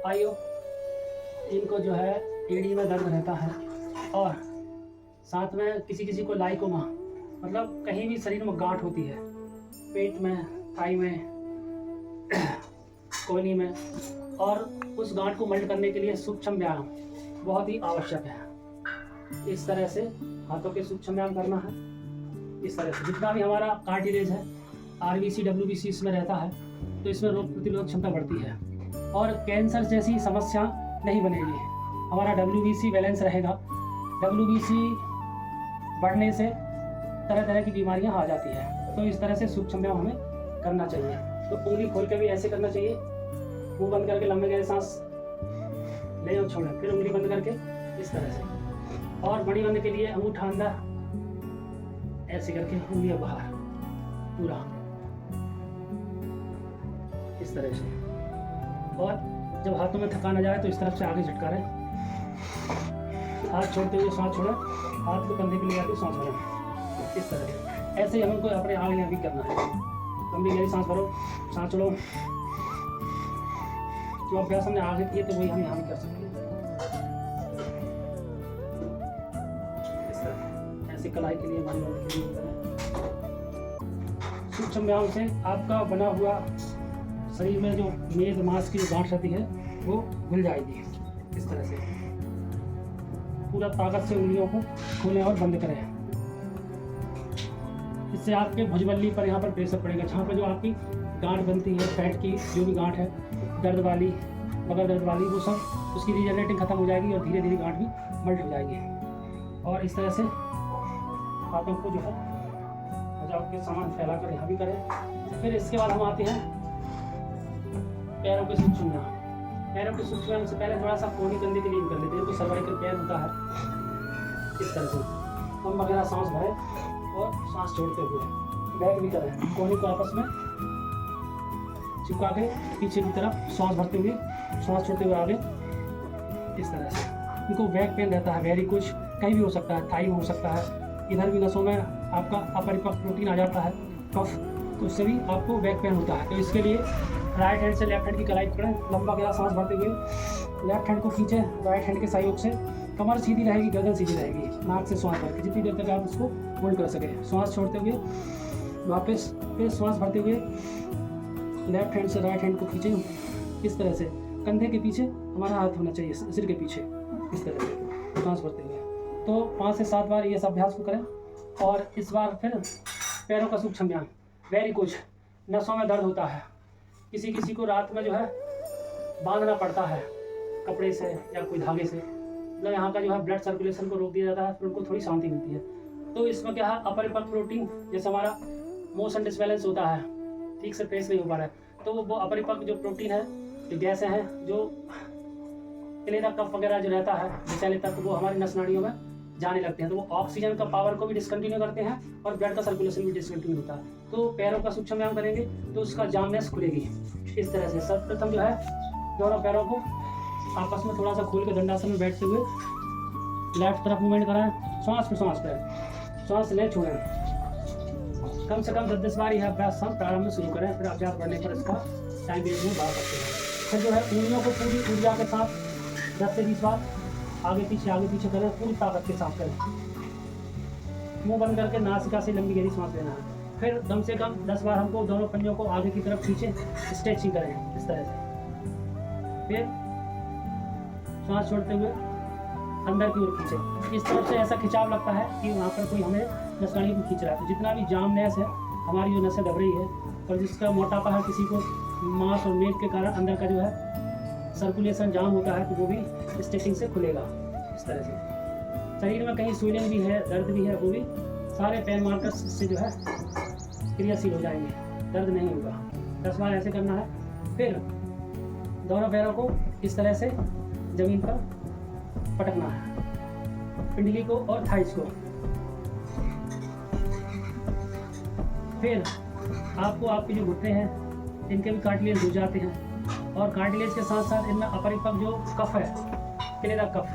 आइयो, इनको जो है एड़ी में दर्द रहता है और साथ में किसी किसी को लाइकोमा, मतलब कहीं भी शरीर में गांठ होती है, पेट में, थाई में, कोहनी में, और उस गांठ को मल्ट करने के लिए सूक्ष्म व्यायाम बहुत ही आवश्यक है। इस तरह से हाथों के सूक्ष्म व्यायाम करना है। इस तरह से जितना भी हमारा कार्टिलेज है, आरबीसी डब्ल्यूबीसी इसमें रहता है, तो इसमें रोग प्रतिरोधक क्षमता बढ़ती है और कैंसर जैसी समस्या नहीं बनेगी। हमारा डब्ल्यूबीसी बैलेंस रहेगा। डब्ल्यूबीसी बढ़ने से तरह तरह की बीमारियां आ जाती है। तो इस तरह से सूक्ष्म व्यायाम हमें करना चाहिए। तो उंगली खोल के भी ऐसे करना चाहिए, मुंह बंद करके लंबे गहरे सांस ले और छोड़ें, फिर उंगली बंद करके इस तरह से। और बड़ी बंद के लिए अंगूठा अंदर ऐसे करके, उंगलियां बाहर, पूरा इस तरह से। और जब हाथों में थकान आ जाए तो इस तरफ से आगे झटका रहे, हाथ छोड़ते हुए सांस छोड़ें, हाथ को कंधे के लिए आके सांस भरें, इस तरह से। ऐसे ही हमको अपने आगे यहाँ भी करना है। लंबी गहरी सांस भरो, सांस छोड़ो। जो अभ्यास हमने आगे किए तो वही हम यहाँ भी कर सकते हैं। इस तरह ऐसे कलाई के लिए, हमारी बॉडी के लिए सूक्ष्म व्यायाम से आपका बना हुआ शरीर में जो मेद मांस की जो गांठ रहती है वो घुल जाएगी। इस तरह से पूरा ताकत से उंगलियों को खोलें और बंद करें। इससे आपके भुजबल्ली पर यहाँ पर प्रेशर पड़ेगा, जहाँ पर जो आपकी गांठ बनती है, फैट की जो भी गांठ है, दर्द वाली, बगल दर्द वाली, वो सब उसकी रीजनरेटिंग खत्म हो जाएगी और धीरे धीरे गांठ भी मल्ट हो जाएगी। और इस तरह से हाथों को जो है बचाव के सामान फैला कर यहाँ भी करें। फिर इसके बाद हम आते हैं पैरों के सूक्ष्म व्यायाम। पैरों के सूक्ष्म व्यायाम से पहले थोड़ा सा कोहनी कंधे के लिए कर लेते हैं। कोई सर्वाइकल पैर होता है, इस तरह से हम वगैरह सांस भरें और सांस छोड़ते हुए बैक भी करें। कोहनी को आपस में चिपका के पीछे की तरफ सांस भरते हुए, सांस छोड़ते हुए आगे, इस तरह से। उनको बैक पेन रहता है, वेरी कुछ कहीं भी हो सकता है, थाई में हो सकता है, इधर भी नसों में आपका अपरिपक्व प्रोटीन आ जाता है, कफ, तो उससे भी आपको बैक पेन होता है। तो इसके लिए राइट हैंड से लेफ्ट हैंड की कलाई पकड़ें, लंबा गहरा सांस भरते हुए लेफ्ट हैंड को खींचें, राइट हैंड के सहयोग से। कमर सीधी रहेगी, गर्दन सीधी रहेगी, नाक से सांस भर के जितनी देर तक आप उसको होल्ड कर सकें। सांस छोड़ते हुए वापस फिर सांस भरते हुए लेफ्ट हैंड से राइट हैंड को खींचें, इस तरह से। कंधे के पीछे हमारा हाथ होना चाहिए, सिर के पीछे, इस तरह से सांस भरते हुए। तो 5 से 7 बार ये सब अभ्यास को करें। और इस बार फिर पैरों का सूक्ष्म व्यायाम। वेरी कुछ नसों में दर्द होता है, किसी किसी को रात में जो है बांधना पड़ता है कपड़े से या कोई धागे से, मतलब यहाँ का जो है ब्लड सर्कुलेशन को रोक दिया जाता है, फिर उनको थोड़ी शांति मिलती है। तो इसमें क्या है, अपरिपक्व प्रोटीन, जैसे हमारा मोशन डिसबैलेंस होता है, ठीक से प्रेस नहीं हो पा रहा है, तो वो अपरिपक्व जो प्रोटीन है, जो गैसें हैं, जो कलेजा कफ वगैरह जो रहता है विषैले तक, वो हमारी नस नाड़ियों में जाने लगते हैं। तो वो ऑक्सीजन का पावर को भी डिसकंटिन्यू करते हैं और ब्लड का सर्कुलेशन भी डिसकंटिन्यू होता है। तो पैरों का सूक्ष्म व्यायाम करेंगे तो उसका जामनेस खुलेगी। इस तरह से सर्वप्रथम जो है दोनों पैरों को आपस में थोड़ा सा खोल के दंडासन में बैठते हुए लेफ्ट तरफ मूवमेंट कराएं, श्वास पे श्वास पे सांस ले छोड़ें। कम से कम 10 बार यह अभ्यास हम प्रारंभ में शुरू करें, फिर अभ्यास बढ़ने पर इसका टाइम पीरियड में बढ़ा सकते हैं। फिर जो है उंगलियों को पूरी ऊर्जा के साथ 10 से 20 बार आगे पीछे करें, पूरी ताकत के साथ करें। मुंह बंद करके नासिका से लंबी गहरी सांस लेना है। फिर कम से कम 10 बार हमको दोनों पंजों को आगे की तरफ खींचे, स्ट्रेचिंग करें इस तरह से। फिर सांस छोड़ते हुए अंदर की ओर खींचे। इस तरफ से ऐसा खिंचाव लगता है कि वहाँ पर कोई हमें नसवाणी को खींच रहा है। तो जितना भी जामनेस है, हमारी जो नसें दब रही है, और जिसका मोटापा है, किसी को मांस और मेद के कारण अंदर का जो है सर्कुलेशन जाम होता है, तो वो भी स्ट्रेचिंग से खुलेगा इस तरह से। शरीर में कहीं स्वेलिंग भी है, दर्द भी है, वो भी सारे पेन मार्कर्स से जो है क्रियाशील हो जाएंगे, दर्द नहीं होगा। 10 बार ऐसे करना है। फिर दोनों पैरों को इस तरह से जमीन पर पटकना है, पिंडली को और थाइस को। फिर आपको आपके जो घुटने हैं इनके भी कार्टिलेज हो जाते हैं, और कार्टिलेज के साथ साथ इनमें अपरिपक्व जो कफ है, कलेजा कफ,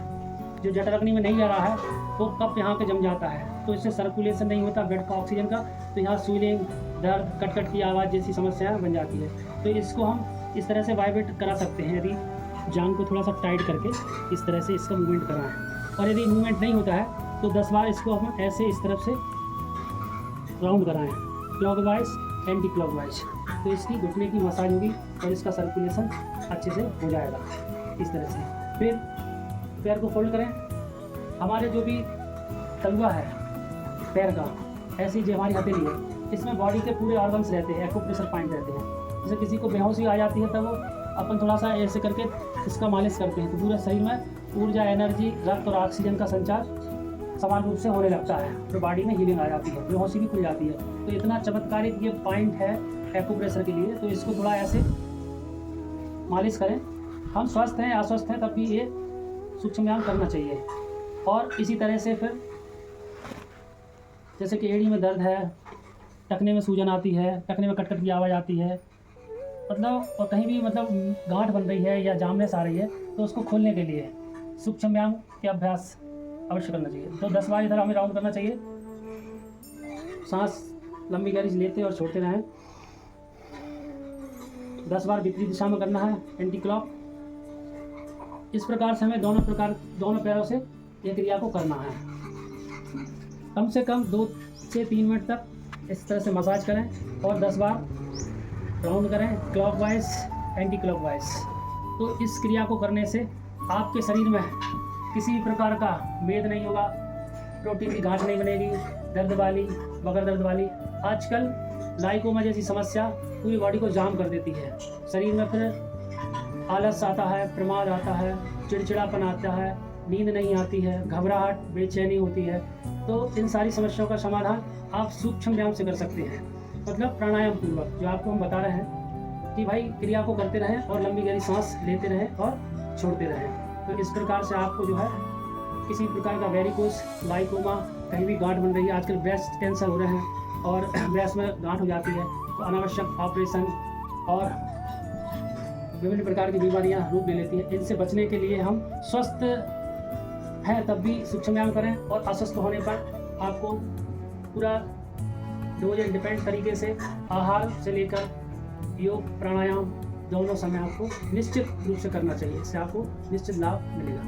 जो जठराग्नि में नहीं जा रहा है, वो कफ यहाँ पे जम जाता है, तो इससे सर्कुलेशन नहीं होता ब्लड का, ऑक्सीजन का, तो यहाँ स्वेलिंग, दर्द, कट कट की आवाज़ जैसी समस्याएं बन जाती है। तो इसको हम इस तरह से वाइब्रेट करा सकते हैं। यदि जांग को थोड़ा सा टाइट करके इस तरह से इसका मूवमेंट करना है। और यदि मूवमेंट नहीं होता है तो 10 बार इसको हम ऐसे इस तरफ से राउंड कराएं, क्लॉकवाइज एंटी क्लॉकवाइज। तो इसकी घुटने की मसाज होगी और इसका सर्कुलेशन अच्छे से हो जाएगा इस तरह से। फिर पैर को फोल्ड करें। हमारे जो भी तलवा है पैर का, ऐसी जो हमारी हथेली है, इसमें बॉडी के पूरे ऑर्गन्स रहते हैं, एक्यूप्रेशर पॉइंट रहते हैं। जैसे किसी को बेहोशी आ जाती है तब वो अपन थोड़ा सा ऐसे करके इसका मालिश करते हैं तो पूरे शरीर में ऊर्जा, एनर्जी, रक्त और ऑक्सीजन का संचार समान रूप से होने लगता है, तो बॉडी में हीलिंग आ जाती है, बेहोशी भी खुल जाती है। तो इतना चमत्कारिक ये पॉइंट है एक्यूप्रेशर के लिए, तो इसको थोड़ा ऐसे मालिश करें। हम स्वस्थ हैं, अस्वस्थ हैं, तब भी ये सूक्ष्म व्यायाम करना चाहिए। और इसी तरह से फिर जैसे कि एड़ी में दर्द है, टखने में सूजन आती है, टखने में कटकट की आवाज़ आती है, मतलब और कहीं भी मतलब गांठ बन रही है या जामनेस आ रही है, तो उसको खोलने के लिए सूक्ष्म व्यायाम के अभ्यास अवश्य करना चाहिए। तो 10 बार इधर हमें राउंड करना चाहिए। सांस लंबी गहरी लेते और छोड़ते रहें। 10 बार विपरीत दिशा में करना है, एंटी क्लॉक। इस प्रकार से हमें दोनों पैरों से ये क्रिया को करना है। कम से कम 2 से 3 मिनट तक इस तरह से मसाज करें और 10 बार राउंड करें, क्लॉकवाइज एंटी क्लॉकवाइज। तो इस क्रिया को करने से आपके शरीर में किसी भी प्रकार का भेद नहीं होगा, प्रोटीन की गांठ नहीं बनेगी, दर्द वाली, बगैर दर्द वाली। आजकल लाइकोमा जैसी समस्या पूरी बॉडी को जाम कर देती है। शरीर में फिर आलस आता है, प्रमाद आता है, चिड़चिड़ापन आता है, नींद नहीं आती है, घबराहट, बेचैनी होती है। तो इन सारी समस्याओं का समाधान आप सूक्ष्म व्यायाम से कर सकते हैं, मतलब प्राणायाम पूर्वक, जो आपको हम बता रहे हैं कि भाई क्रिया को करते रहें और लंबी गहरी सांस लेते रहें और छोड़ते रहें। तो इस प्रकार से आपको जो है किसी प्रकार का वेरिकोस, लाइकोमा, कहीं भी गांठ बन रही है, आजकल ब्रेस्ट कैंसर हो रहे हैं और ब्रेस्ट में गांठ हो जाती है, तो अनावश्यक ऑपरेशन और विभिन्न प्रकार की बीमारियां रूप ले लेती हैं। इनसे बचने के लिए हम स्वस्थ हैं तब भी सूक्ष्म व्यायाम करें और अस्वस्थ होने पर आपको पूरा डोज डिपेंड तरीके से आहार से लेकर योग, प्राणायाम दोनों समय आपको निश्चित रूप से करना चाहिए। इससे आपको निश्चित लाभ मिलेगा।